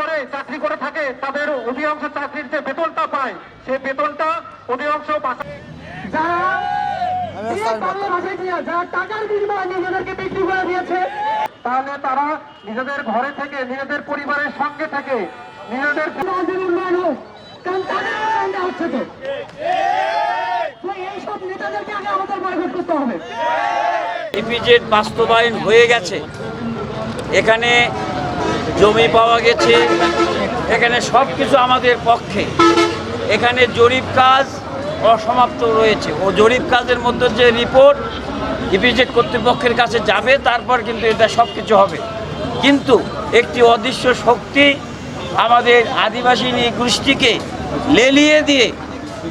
করে চাকরি করে থাকে তাদের অধিকাংশ চাকরির যে বেতনটা পায় সেই বেতনটা অধিকাংশ যারা টাকার বিনিময়ে নিজেদেরকে বিক্রি করে দিয়েছে, তাহলে তারা নিজেদের ঘরে থেকে নিজেদের পরিবারের সঙ্গে থেকে নিজেদের উন্নয়ন হোক, কারণ তাদের উন্নয়নটা হচ্ছে তো এইসব নেতাদেরকে আগে আমাদের বয়কট করতে হবে। ইপিজেড বাস্তবায়ন হয়ে গেছে, এখানে জমি পাওয়া গেছে, এখানে সব কিছু আমাদের পক্ষে। এখানে জরিপ কাজ অসমাপ্ত রয়েছে, ও জরিপ কাজের মধ্যে যে রিপোর্ট ইপিজেড কর্তৃপক্ষের কাছে যাবে, তারপর কিন্তু এটা সব কিছু হবে। কিন্তু একটি অদৃশ্য শক্তি আমাদের আদিবাসী গোষ্ঠীকে লেলিয়ে দিয়ে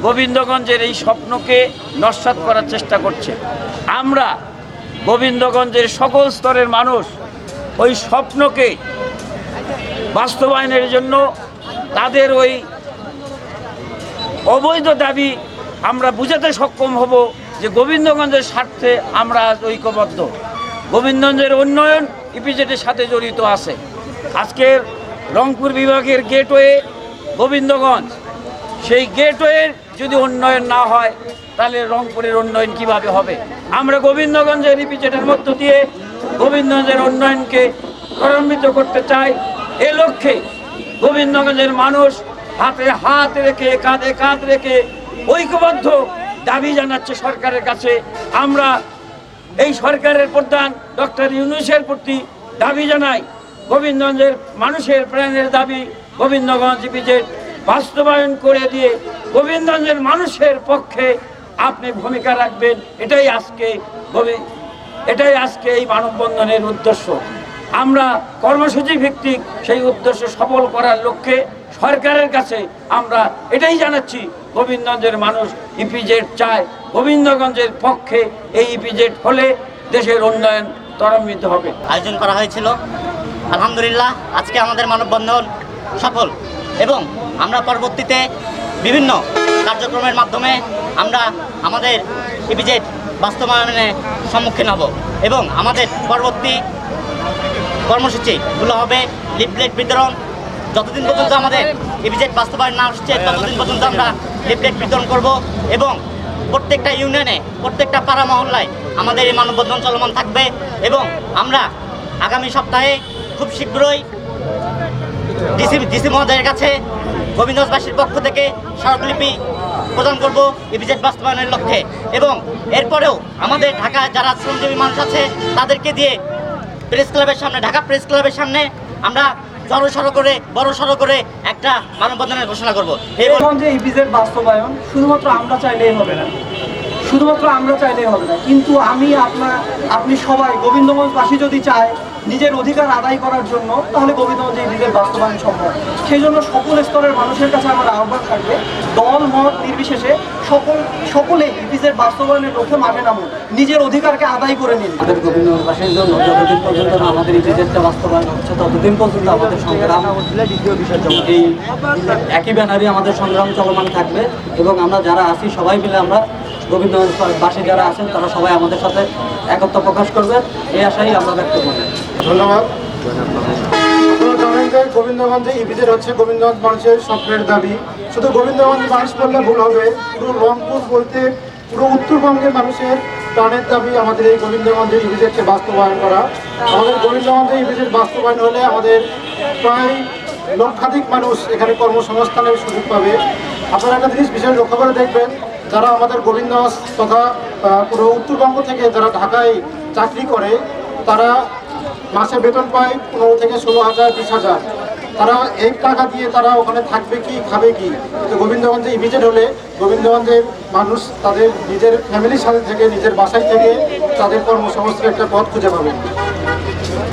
গোবিন্দগঞ্জের এই স্বপ্নকে নস্যাৎ করার চেষ্টা করছে। আমরা গোবিন্দগঞ্জের সকল স্তরের মানুষ ওই স্বপ্নকে বাস্তবায়নের জন্য তাদের ওই অবৈধ দাবি আমরা বুঝাতে সক্ষম হব যে গোবিন্দগঞ্জের স্বার্থে আমরা ঐক্যবদ্ধ। গোবিন্দগঞ্জের উন্নয়ন ইপিজেডের সাথে জড়িত আছে। আজকের রংপুর বিভাগের গেটওয়ে গোবিন্দগঞ্জ, সেই গেটওয়ের যদি উন্নয়ন না হয় তাহলে রংপুরের উন্নয়ন কিভাবে হবে? আমরা গোবিন্দগঞ্জের ইপিজেডের মধ্য দিয়ে গোবিন্দগঞ্জের উন্নয়নকে ত্বরান্বিত করতে চাই। এ লক্ষ্যে গোবিন্দগঞ্জের মানুষ হাতে হাত রেখে কাঁধে কাঁধ রেখে ঐক্যবদ্ধ দাবি জানাচ্ছে সরকারের কাছে। আমরা এই সরকারের প্রধান ডক্টর ইউনূসের প্রতি দাবি জানাই, গোবিন্দগঞ্জের মানুষের প্রাণের দাবি গোবিন্দগঞ্জ ইপিজেড বাস্তবায়ন করে দিয়ে গোবিন্দগঞ্জের মানুষের পক্ষে আপনি ভূমিকা রাখবেন। এটাই আজকে এই মানববন্ধনের উদ্দেশ্য। আমরা কর্মসূচি ভিত্তিক সেই উদ্দেশ্য সফল করার লক্ষ্যে সরকারের কাছে আমরা এটাই জানাচ্ছি, গোবিন্দগঞ্জের মানুষ ইপিজেড চায়, গোবিন্দগঞ্জের পক্ষে এই ইপিজেড হলে দেশের উন্নয়ন ত্বরান্বিত হবে। আয়োজন করা হয়েছিল, আলহামদুলিল্লাহ আজকে আমাদের মানববন্ধন সফল, এবং আমরা পরবর্তীতে বিভিন্ন কার্যক্রমের মাধ্যমে আমরা আমাদের ইপিজেড বাস্তবায়নের সম্মুখীন হব, এবং আমাদের পরবর্তী কর্মসূচিগুলো হবে লিফলেট বিতরণ। যতদিন পর্যন্ত আমাদের ইপিজেড বাস্তবায়ন না আসছে ততদিন পর্যন্ত আমরা লিফলেট বিতরণ করব, এবং প্রত্যেকটা ইউনিয়নে প্রত্যেকটা পাড়া মহল্লায় আমাদের এই মানববন্ধন চলমান থাকবে। এবং আমরা আগামী সপ্তাহে খুব শীঘ্রই ডিসি মহোদয়ের কাছে গোবিন্দগঞ্জবাসীর পক্ষ থেকে স্মারকলিপি প্রদান করব ইপিজেড বাস্তবায়নের লক্ষ্যে। এবং এরপরেও আমাদের ঢাকায় যারা শ্রমজীবী মানুষ আছে তাদেরকে দিয়ে প্রেস ক্লাবের সামনে, ঢাকা প্রেস ক্লাবের সামনে আমরা বড় সড়ো করে একটা মানববন্ধনের ঘোষণা করব। ইপিজেড বাস্তবায়ন শুধুমাত্র আমরা চাইলেই হবে না, কিন্তু আপনি সবাই গোবিন্দগঞ্জবাসী যদি চায় নিজের অধিকার আদায় করার জন্য, তাহলে গোবিন্দগঞ্জে ইপিজেড বাস্তবায়ন সম্ভব। সেই জন্য সকল স্তরের মানুষের কাছে আমার আহ্বান থাকবে, দল মত নির্বিশেষে সকলে ইপিজেড বাস্তবায়নের লক্ষ্যে মাঠে নামুন, নিজের অধিকারকে আদায় করে নিন। আমাদের গোবিন্দগঞ্জবাসীর জন্য যতদিন পর্যন্ত আমাদের ইপিজেডটা বাস্তবায়ন হচ্ছে ততদিন পর্যন্ত আমাদের সংগ্রাম এই একই ব্যানারে আমাদের সংগ্রাম চলমান থাকবে। এবং আমরা যারা আছি সবাই মিলে আমরা গোবিন্দগঞ্জবাসী যারা আছেন তারা সবাই আমাদের সাথে একত্র প্রকাশ করবে, এই আশাই আমরা ব্যক্ত করি। ধন্যবাদ। আপনারা জানেন যে গোবিন্দগঞ্জে ইপিজেড হচ্ছে গোবিন্দগঞ্জ মানুষের স্বপ্নের দাবি। শুধু গোবিন্দগঞ্জ মানুষ বললে ভুল হবে, পুরো রংপুর বলতে পুরো উত্তরবঙ্গের মানুষের প্রাণের দাবি আমাদের এই গোবিন্দগঞ্জে ইপিজেডকে বাস্তবায়ন করা। আমাদের গোবিন্দগঞ্জে ইপিজেড বাস্তবায়ন হলে আমাদের প্রায় লক্ষাধিক মানুষ এখানে কর্মসংস্থানের সুযোগ পাবে। আপনারা একটা জিনিস বিশেষ লক্ষ্য করে দেখবেন, যারা আমাদের গোবিন্দগঞ্জ তথা পুরো উত্তরবঙ্গ থেকে যারা ঢাকায় চাকরি করে তারা মাসে বেতন পায় 15 থেকে 16,000 20,000। তারা এই টাকা দিয়ে তারা ওখানে থাকবে কি, খাবে কি? তো গোবিন্দগঞ্জে ইপিজেড হলে গোবিন্দগঞ্জের মানুষ তাদের নিজের ফ্যামিলির সাথে থেকে নিজের বাসায় থেকে তাদের কর্মসংস্থানের একটা পথ খুঁজে পাবে।